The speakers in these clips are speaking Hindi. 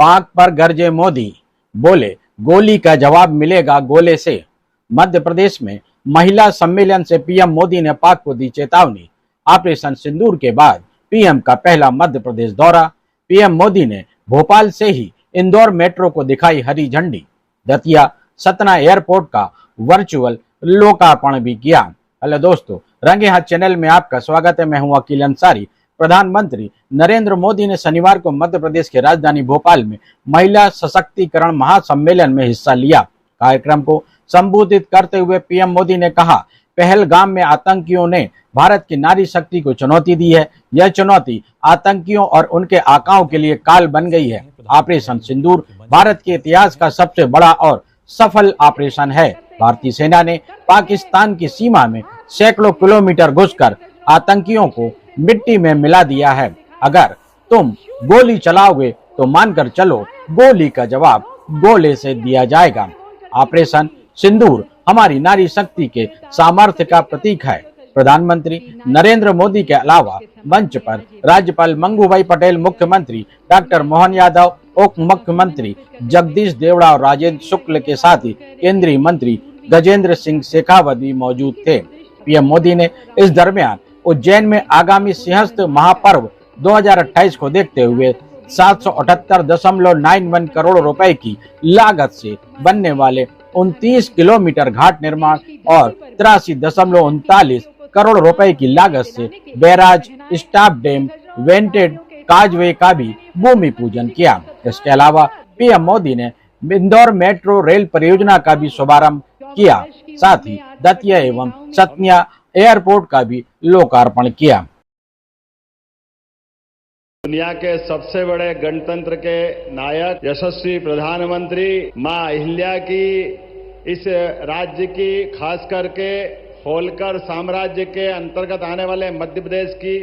पाक पर गरजे मोदी, बोले गोली का जवाब मिलेगा गोले से। मध्य प्रदेश में महिला सम्मेलन से पीएम मोदी ने पाक को दी चेतावनी। ऑपरेशन सिंदूर के बाद पीएम का पहला मध्य प्रदेश दौरा। पीएम मोदी ने भोपाल से ही इंदौर मेट्रो को दिखाई हरी झंडी। दतिया सतना एयरपोर्ट का वर्चुअल लोकार्पण भी किया। हेलो दोस्तों, रंगे हाथ चैनल में आपका स्वागत है। मैं हूं अकील अंसारी। प्रधानमंत्री नरेंद्र मोदी ने शनिवार को मध्य प्रदेश की राजधानी भोपाल में महिला सशक्तिकरण महासम्मेलन में हिस्सा लिया। कार्यक्रम को संबोधित करते हुए पीएम मोदी ने कहा, पहलगाम में आतंकियों ने भारत की नारी शक्ति को चुनौती दी है। यह चुनौती आतंकियों और उनके आकाओं के लिए काल बन गई है। ऑपरेशन सिंदूर भारत के इतिहास का सबसे बड़ा और सफल ऑपरेशन है। भारतीय सेना ने पाकिस्तान की सीमा में सैकड़ों किलोमीटर घुसकर आतंकियों को मिट्टी में मिला दिया है। अगर तुम गोली चलाओगे तो मानकर चलो, गोली का जवाब गोले से दिया जाएगा। ऑपरेशन सिंदूर हमारी नारी शक्ति के सामर्थ्य का प्रतीक है। प्रधानमंत्री नरेंद्र मोदी के अलावा मंच पर राज्यपाल मंगूभाई पटेल, मुख्यमंत्री डॉक्टर मोहन यादव, उप मुख्यमंत्री जगदीश देवड़ा और राजेंद्र शुक्ल के साथ ही केंद्रीय मंत्री गजेंद्र सिंह शेखावत भी मौजूद थे। पीएम मोदी ने इस दरमियान उज्जैन में आगामी सिंहस्थ महापर्व 2028 को देखते हुए 778.91 करोड़ रुपए की लागत से बनने वाले 29 किलोमीटर घाट निर्माण और 83.39 करोड़ रुपए की लागत से बैराज, स्टाफ डैम, वेंटेड काजवे का भी भूमि पूजन किया। इसके अलावा पीएम मोदी ने इंदौर मेट्रो रेल परियोजना का भी शुभारंभ किया। साथ ही दतिया एवं सतना एयरपोर्ट का भी लोकार्पण किया। दुनिया के सबसे बड़े गणतंत्र के नायक यशस्वी प्रधानमंत्री मां अहिल्या की इस राज्य की, खास करके होलकर साम्राज्य के अंतर्गत आने वाले मध्य प्रदेश की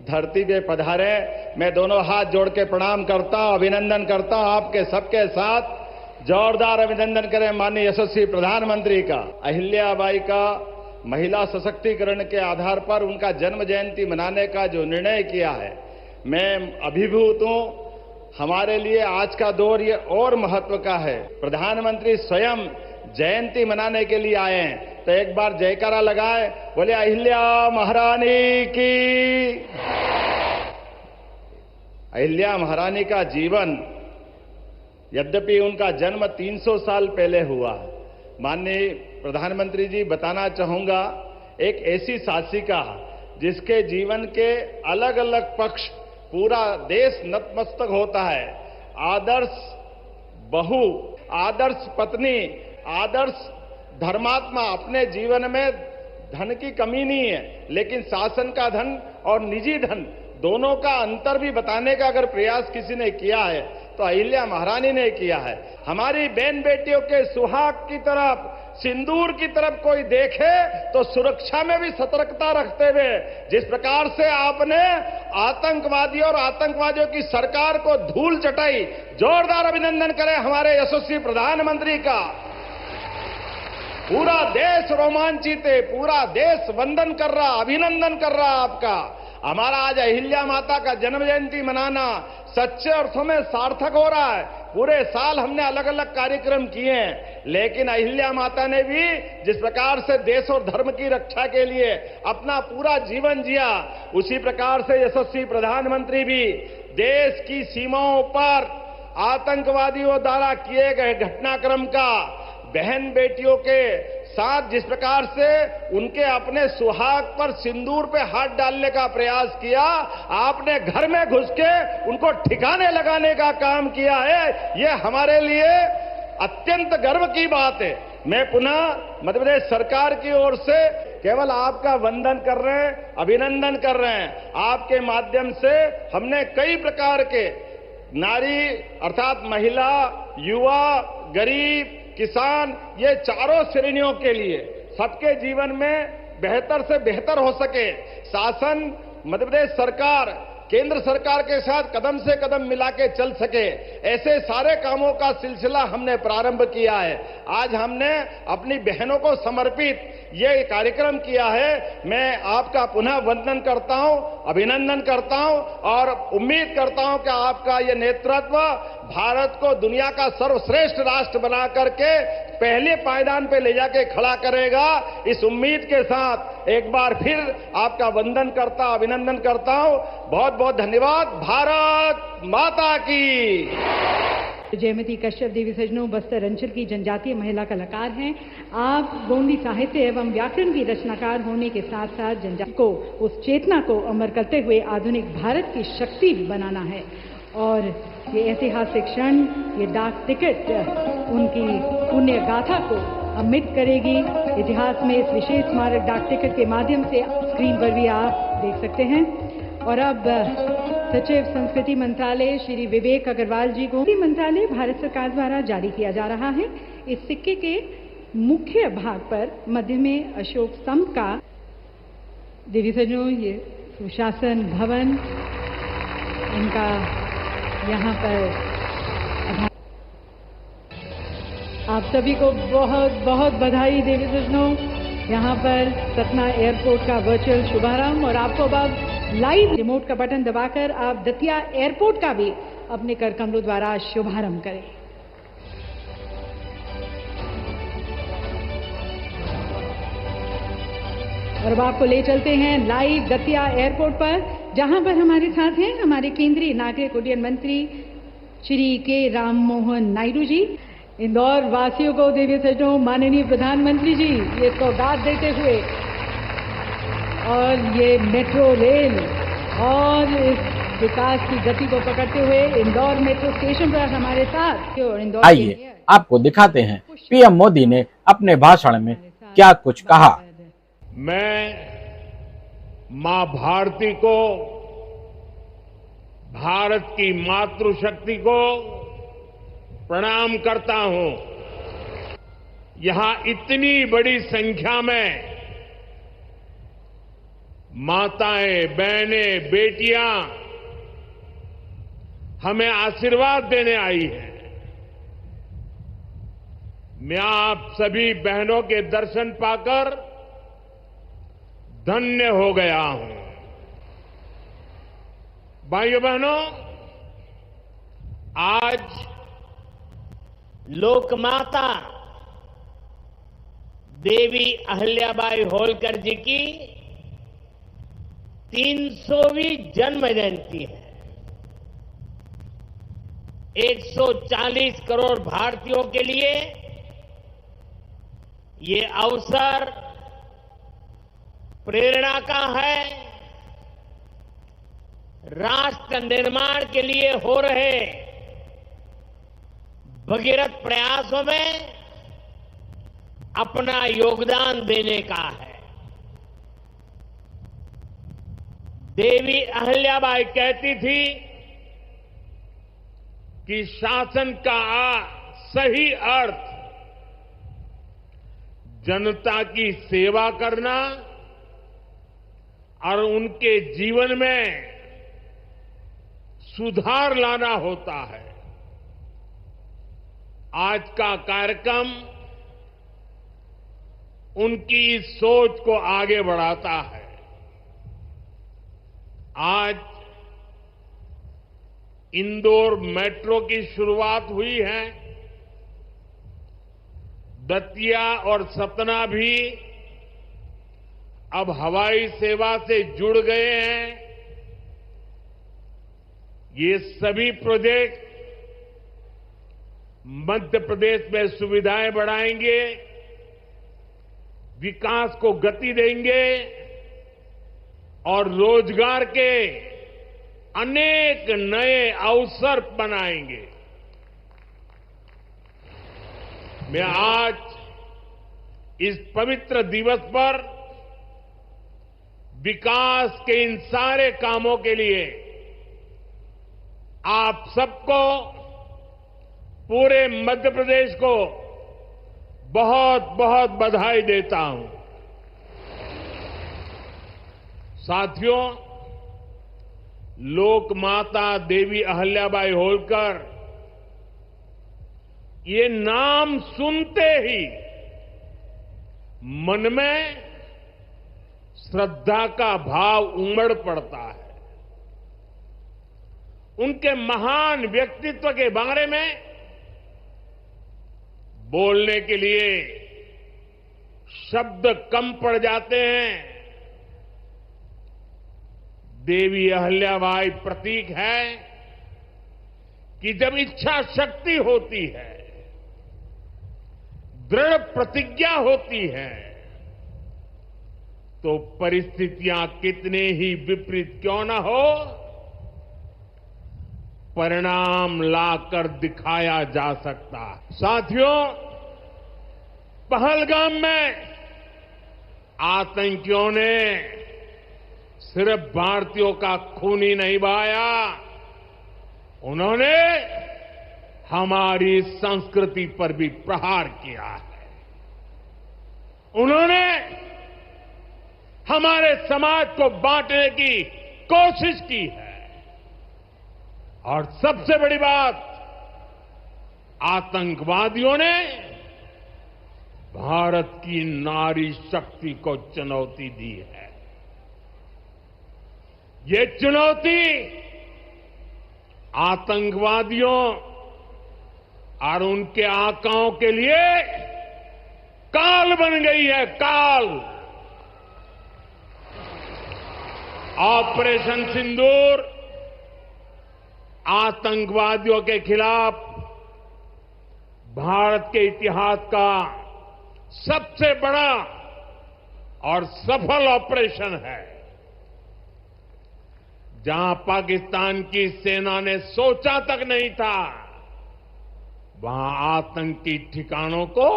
धरती पे पधारे। मैं दोनों हाथ जोड़ के प्रणाम करता हूं, अभिनंदन करता हूं। आपके सबके साथ जोरदार अभिनंदन करें माननीय यशस्वी प्रधानमंत्री का। अहिल्याबाई का महिला सशक्तिकरण के आधार पर उनका जन्म जयंती मनाने का जो निर्णय किया है, मैं अभिभूत हूं। हमारे लिए आज का दौर ये और महत्व का है। प्रधानमंत्री स्वयं जयंती मनाने के लिए आए हैं, तो एक बार जयकारा लगाए, बोले अहिल्या महारानी की। अहिल्या महारानी का जीवन, यद्यपि उनका जन्म 300 साल पहले हुआ, माननीय प्रधानमंत्री जी बताना चाहूंगा, एक ऐसी शासिका जिसके जीवन के अलग अलग पक्ष पूरा देश नतमस्तक होता है। आदर्श बहू, आदर्श पत्नी, आदर्श धर्मात्मा। अपने जीवन में धन की कमी नहीं है, लेकिन शासन का धन और निजी धन दोनों का अंतर भी बताने का अगर प्रयास किसी ने किया है तो अहिल्या महारानी ने किया है। हमारी बहन बेटियों के सुहाग की तरफ, सिंदूर की तरफ कोई देखे तो सुरक्षा में भी सतर्कता रखते हुए जिस प्रकार से आपने आतंकवादियों और आतंकवादियों की सरकार को धूल चटाई, जोरदार अभिनंदन करें हमारे यशस्वी प्रधानमंत्री का। पूरा देश रोमांचित है, पूरा देश वंदन कर रहा, अभिनंदन कर रहा आपका। हमारा आज अहिल्या माता का जन्म जयंती मनाना सच्चे अर्थों में सार्थक हो रहा है। पूरे साल हमने अलग अलग कार्यक्रम किए हैं, लेकिन अहिल्या माता ने भी जिस प्रकार से देश और धर्म की रक्षा के लिए अपना पूरा जीवन जिया, उसी प्रकार से यशस्वी प्रधानमंत्री भी देश की सीमाओं पर आतंकवादियों द्वारा किए गए घटनाक्रम का बहन बेटियों के साथ जिस प्रकार से उनके अपने सुहाग पर सिंदूर पे हाथ डालने का प्रयास किया, आपने घर में घुस के उनको ठिकाने लगाने का काम किया है, ये हमारे लिए अत्यंत गर्व की बात है। मैं पुनः मध्य प्रदेश सरकार की ओर से केवल आपका वंदन कर रहे हैं, अभिनंदन कर रहे हैं। आपके माध्यम से हमने कई प्रकार के नारी अर्थात महिला, युवा, गरीब, किसान, ये चारों श्रेणियों के लिए सबके जीवन में बेहतर से बेहतर हो सके, शासन, मध्य प्रदेश सरकार केंद्र सरकार के साथ कदम से कदम मिला के चल सके, ऐसे सारे कामों का सिलसिला हमने प्रारंभ किया है। आज हमने अपनी बहनों को समर्पित ये कार्यक्रम किया है। मैं आपका पुनः वंदन करता हूं, अभिनंदन करता हूं और उम्मीद करता हूं कि आपका ये नेतृत्व भारत को दुनिया का सर्वश्रेष्ठ राष्ट्र बना करके पहले पायदान पे ले जाके खड़ा करेगा। इस उम्मीद के साथ एक बार फिर आपका वंदन करता, अभिनंदन करता हूं। बहुत बहुत धन्यवाद। भारत माता की। जयमती कश्यप देवी सजनों बस्तर अंचल की जनजातीय महिला कलाकार हैं। आप गोंडी साहित्य एवं व्याकरण की रचनाकार होने के साथ साथ जनजाति को, उस चेतना को अमर करते हुए आधुनिक भारत की शक्ति बनाना है। और ये ऐतिहासिक क्षण, ये डाक टिकट उनकी पुण्य गाथा को अमिट करेगी। इतिहास में इस विशेष स्मारक डाक टिकट के माध्यम से स्क्रीन पर भी आप देख सकते हैं। और अब सचिव संस्कृति मंत्रालय श्री विवेक अग्रवाल जी को मंत्रालय भारत सरकार द्वारा जारी किया जा रहा है। इस सिक्के के मुख्य भाग पर मध्य में अशोक स्तंभ का देवी सजनों ये सुशासन भवन इनका यहाँ पर आप सभी को बहुत बहुत बधाई देवी सजनों। यहाँ पर सतना एयरपोर्ट का वर्चुअल शुभारंभ और आपको अब लाइव रिमोट का बटन दबाकर आप दतिया एयरपोर्ट का भी अपने कर कमलों द्वारा शुभारंभ करें। और अब आपको ले चलते हैं लाइव दतिया एयरपोर्ट पर, जहां पर हमारे साथ हैं हमारे केंद्रीय नागरिक उड्डयन मंत्री श्री के राम मोहन नायडू जी। इंदौर वासियों को देवी सजनों माननीय प्रधानमंत्री जी ये सौगात देते हुए और ये मेट्रो रेल और इस विकास की गति को पकड़ते हुए इंदौर मेट्रो स्टेशन पर हमारे साथ। और इंदौर आइए आपको दिखाते हैं पीएम मोदी ने अपने भाषण में क्या कुछ कहा। मैं मां भारती को, भारत की मातृशक्ति को प्रणाम करता हूं। यहां इतनी बड़ी संख्या में माताएं, बहनें, बेटियां हमें आशीर्वाद देने आई हैं। मैं आप सभी बहनों के दर्शन पाकर धन्य हो गया हूं। भाइयों बहनों, आज लोकमाता देवी अहिल्याबाई होलकर जी की 300वीं जन्म जयंती है। 140 करोड़ भारतीयों के लिए ये अवसर प्रेरणा का है। राष्ट्र निर्माण के लिए हो रहे भगीरथ प्रयासों में अपना योगदान देने का है। देवी अहिल्याबाई कहती थी कि शासन का सही अर्थ जनता की सेवा करना और उनके जीवन में सुधार लाना होता है। आज का कार्यक्रम उनकी इस सोच को आगे बढ़ाता है। आज इंदौर मेट्रो की शुरुआत हुई है। दतिया और सतना भी अब हवाई सेवा से जुड़ गए हैं। ये सभी प्रोजेक्ट मध्य प्रदेश में सुविधाएं बढ़ाएंगे, विकास को गति देंगे और रोजगार के अनेक नए अवसर बनाएंगे। मैं आज इस पवित्र दिवस पर विकास के इन सारे कामों के लिए आप सबको, पूरे मध्य प्रदेश को बहुत बहुत बधाई देता हूं। साथियों, लोक माता देवी अहल्याबाई होलकर, ये नाम सुनते ही मन में श्रद्धा का भाव उमड़ पड़ता है। उनके महान व्यक्तित्व के बारे में बोलने के लिए शब्द कम पड़ जाते हैं। देवी अहल्याबाई प्रतीक है कि जब इच्छा शक्ति होती है, दृढ़ प्रतिज्ञा होती है, तो परिस्थितियां कितने ही विपरीत क्यों न हो, परिणाम लाकर दिखाया जा सकता है। साथियों, पहलगाम में आतंकियों ने सिर्फ भारतीयों का खून ही नहीं बहाया, उन्होंने हमारी संस्कृति पर भी प्रहार किया है। उन्होंने हमारे समाज को बांटने की कोशिश की है। और सबसे बड़ी बात, आतंकवादियों ने भारत की नारी शक्ति को चुनौती दी है। ये चुनौती आतंकवादियों और उनके आकाओं के लिए काल बन गई है, काल। ऑपरेशन सिंदूर आतंकवादियों के खिलाफ भारत के इतिहास का सबसे बड़ा और सफल ऑपरेशन है। जहां पाकिस्तान की सेना ने सोचा तक नहीं था, वहां आतंकी ठिकानों को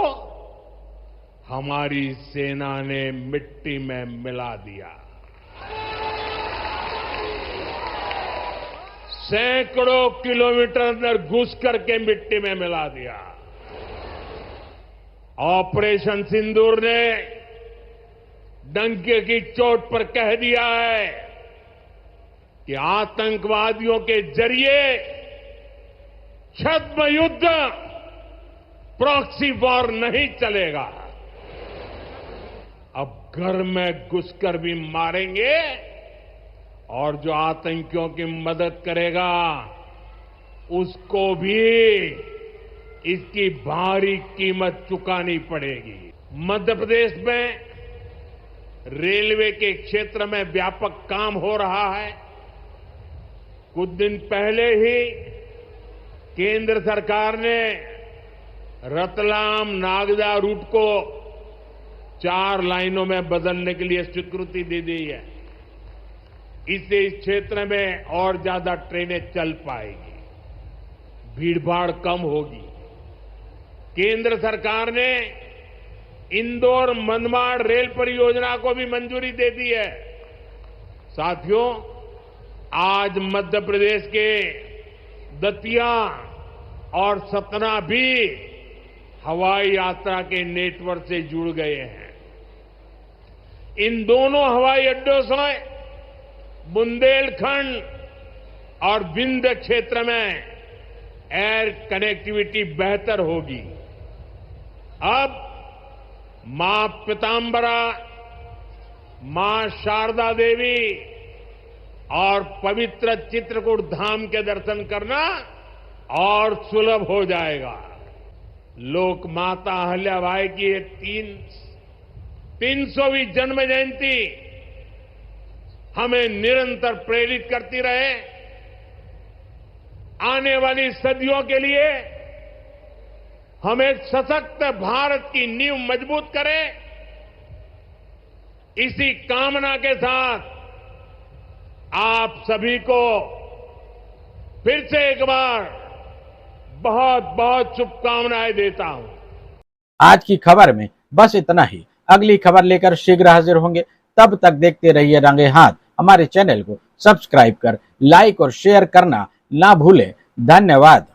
हमारी सेना ने मिट्टी में मिला दिया। सैकड़ों किलोमीटर अंदर घुस करके मिट्टी में मिला दिया। ऑपरेशन सिंदूर ने डंके की चोट पर कह दिया है कि आतंकवादियों के जरिए छद्म युद्ध, प्रॉक्सी वॉर नहीं चलेगा। अब घर में घुसकर भी मारेंगे और जो आतंकियों की मदद करेगा उसको भी इसकी भारी कीमत चुकानी पड़ेगी। मध्य प्रदेश में रेलवे के क्षेत्र में व्यापक काम हो रहा है। कुछ दिन पहले ही केंद्र सरकार ने रतलाम नागदा रूट को 4 लाइनों में बदलने के लिए स्वीकृति दे दी है। इससे इस क्षेत्र में और ज्यादा ट्रेनें चल पाएगी, भीड़भाड़ कम होगी। केंद्र सरकार ने इंदौर मनमाड़ रेल परियोजना को भी मंजूरी दे दी है। साथियों, आज मध्य प्रदेश के दतिया और सतना भी हवाई यात्रा के नेटवर्क से जुड़ गए हैं। इन दोनों हवाई अड्डों से बुंदेलखंड और विंध्य क्षेत्र में एयर कनेक्टिविटी बेहतर होगी। अब मां पीतांबरा, मां शारदा देवी और पवित्र चित्रकूट धाम के दर्शन करना और सुलभ हो जाएगा। लोक माता अहल्याबाई की 300वीं जन्म जयंती हमें निरंतर प्रेरित करती रहे। आने वाली सदियों के लिए हम एक सशक्त भारत की नींव मजबूत करें। इसी कामना के साथ आप सभी को फिर से एक बार बहुत बहुत शुभकामनाएं देता हूं। आज की खबर में बस इतना ही। अगली खबर लेकर शीघ्र हाजिर होंगे। तब तक देखते रहिए रंगे हाथ। हमारे चैनल को सब्सक्राइब कर लाइक और शेयर करना ना भूलें। धन्यवाद।